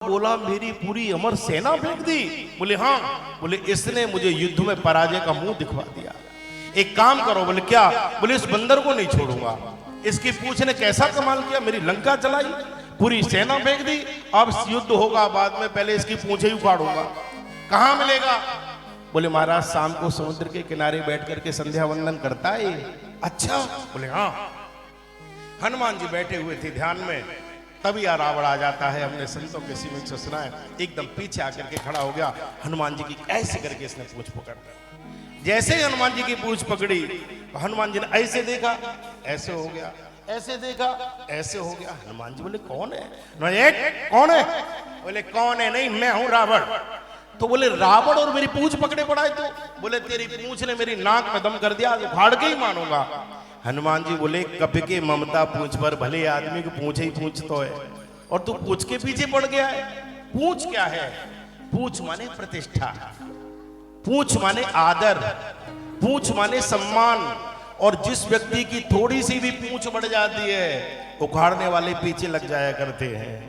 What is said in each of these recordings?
बोला मेरी पूरी अमर सेना फेंक दी। बोले हाँ। बोले इसने मुझे युद्ध में पराजय का मुंह दिखवा दिया। एक काम करो। बोले क्या? बोले इस बंदर को नहीं छोड़ूंगा। इसकी पूंछ ने कैसा कमाल किया, मेरी लंका चलाई, पूरी सेना फेंक दी। अब युद्ध होगा बाद में, पहले इसकी पूंछ ही उखाड़ूंगा। कहां मिलेगा? बोले महाराज शाम को समुद्र के किनारे बैठ करके संध्या वंदन करता है। अच्छा। बोले हाँ। हनुमान जी बैठे हुए थे ध्यान में, तभी रावण आ जाता है। हमने संतों के सीमित से सुना है, एकदम पीछे आकर के खड़ा हो गया। हनुमान जी की ऐसे करके इसने पूंछ पकड़, जैसे ही हनुमान जी की पूंछ पकड़ी, हनुमान जी ने ऐसे देखा, ऐसे हो गया, ऐसे देखा, ऐसे हो गया। हनुमान जी बोले कौन है? कौन है? बोले कौन है? नहीं मैं हूं रावण। तो बोले रावण और मेरी पूंछ पकड़े पड़ा है? तो बोले तेरी पूंछ ने मेरी नाक में दम कर दिया, उखाड़ के ही मानूंगा। हनुमान जी बोले कब के ममता पूंछ पर, भले आदमी को पूंछ ही पूंछ तो है, और तू पूंछ के पीछे पड़ गया है। पूंछ क्या है? पूंछ माने प्रतिष्ठा, पूंछ माने आदर, पूंछ माने सम्मान। और जिस व्यक्ति की थोड़ी सी भी पूंछ बढ़ जाती है, उखाड़ने वाले पीछे लग जाया करते हैं।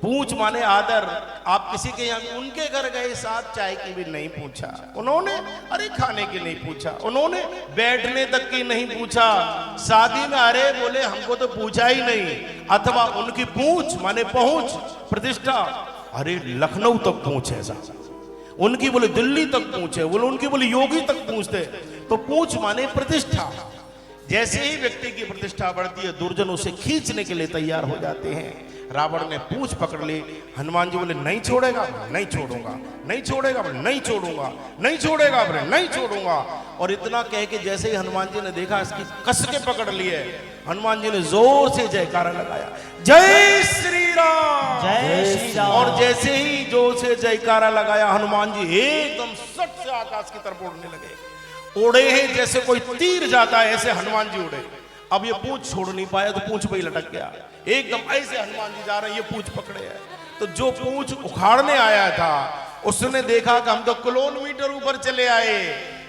पूंछ माने आदर। आप किसी के यहाँ उनके घर गए, साथ चाय की भी नहीं पूछा उन्होंने, अरे खाने की नहीं पूछा उन्होंने, बैठने तक की नहीं पूछा, शादी में अरे बोले हमको तो पूछा ही नहीं। अथवा उनकी पूंछ माने पहुंच, प्रतिष्ठा, अरे लखनऊ तक पूंछ है साहब, उनकी बोले दिल्ली तक पूंछ है, बोले उनकी बोले योगी तक पूछते। तो पूंछ माने प्रतिष्ठा। जैसे ही व्यक्ति की प्रतिष्ठा बढ़ती है, दुर्जन उसे खींचने के लिए तैयार हो जाते हैं। रावण ने पूंछ पकड़ ली। हनुमान जी बोले नहीं छोड़ेगा? नहीं छोड़ूंगा। नहीं छोड़ेगा? बोले नहीं छोड़ूंगा। नहीं छोड़ेगा? बोले नहीं छोड़ूंगा। और इतना कह के जैसे ही हनुमान जी ने देखा इसकी कस के पकड़ लिए, हनुमान जी ने जोर से जयकारा लगाया, जय श्री राम, जय श्री राम। और जैसे ही जोर से जयकारा लगाया, हनुमान जी एकदम सट से आकाश की तरफ उड़ने लगे। उड़े हैं जैसे कोई तीर जाता है, ऐसे हनुमान जी उड़े। अब ये पूंछ छोड़ नहीं पाया, तो पूंछ पे ही लटक गया। एकदम ऐसे हनुमान जी जा रहे हैं, ये पूंछ पकड़े है। तो जो पूंछ उखाड़ने आया था, उसने देखा कि हम तो किलोमीटर ऊपर चले आए,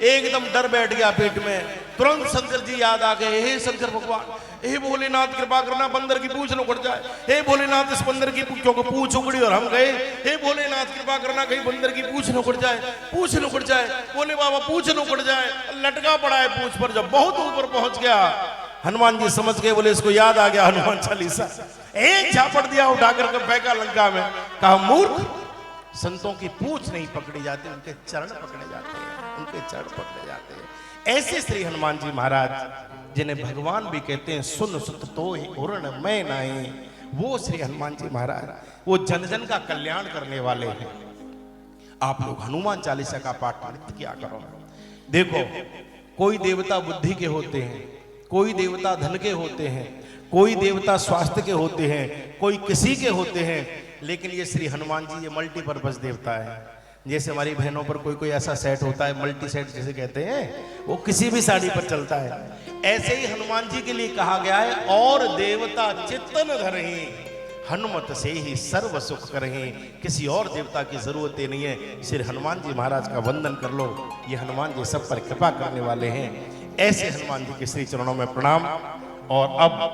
एकदम डर बैठ गया पेट में। तुरंत शंकर जी याद आ गए, हे शंकर भगवान, हे भोलेनाथ कृपा करना, बंदर की पूंछ न उखड़ जाए। हे भोलेनाथ इस बंदर की क्योंकि पूंछ उखड़ी और हम गए, हे भोलेनाथ कृपा करना कहीं बंदर की पूंछ न उखड़ जाए, पूंछ न उखड़ जाए। बोले बाबा पूंछ न उखड़ जाए, लटका पड़ा है पूंछ पर। जब बहुत ऊपर पहुंच गया, हनुमान जी समझ गए, बोले इसको याद आ गया हनुमान चालीसा, एक झापड़ दिया, उठाकर के फेंका लंका में। कहा मूर्ख, संतों की पूंछ नहीं पकड़ी जाती, उनके चरण पकड़े जाते हैं, उनके चरण पकड़े जाते हैं। ऐसे श्री हनुमान जी महाराज, जिन्हें भगवान भी कहते हैं, सुन सुत तो ही उरण मैं नहीं, वो श्री हनुमान जी महाराज, वो जन जन का कल्याण करने वाले हैं। आप लोग हनुमान चालीसा का पाठ नित्य किया करो। देखो, कोई देवता बुद्धि के होते हैं, कोई देवता धन के होते हैं, कोई देवता स्वास्थ्य के होते हैं, कोई किसी के होते हैं, लेकिन ये श्री हनुमान जी ये मल्टीपर्पज देवता है। जैसे हमारी बहनों पर कोई कोई ऐसा सेट होता है, मल्टी सेट जिसे कहते हैं, वो किसी भी साड़ी पर चलता है। ऐसे ही हनुमान जी के लिए कहा गया है, और देवता चित्तन धरहि, हनुमत से ही सर्व सुख करहि। किसी और देवता की जरूरत ही नहीं है, श्री हनुमान जी महाराज का वंदन कर लो। ये हनुमान जी सब पर कृपा करने वाले हैं। ऐसे हनुमान जी के श्री चरणों में प्रणाम। और अब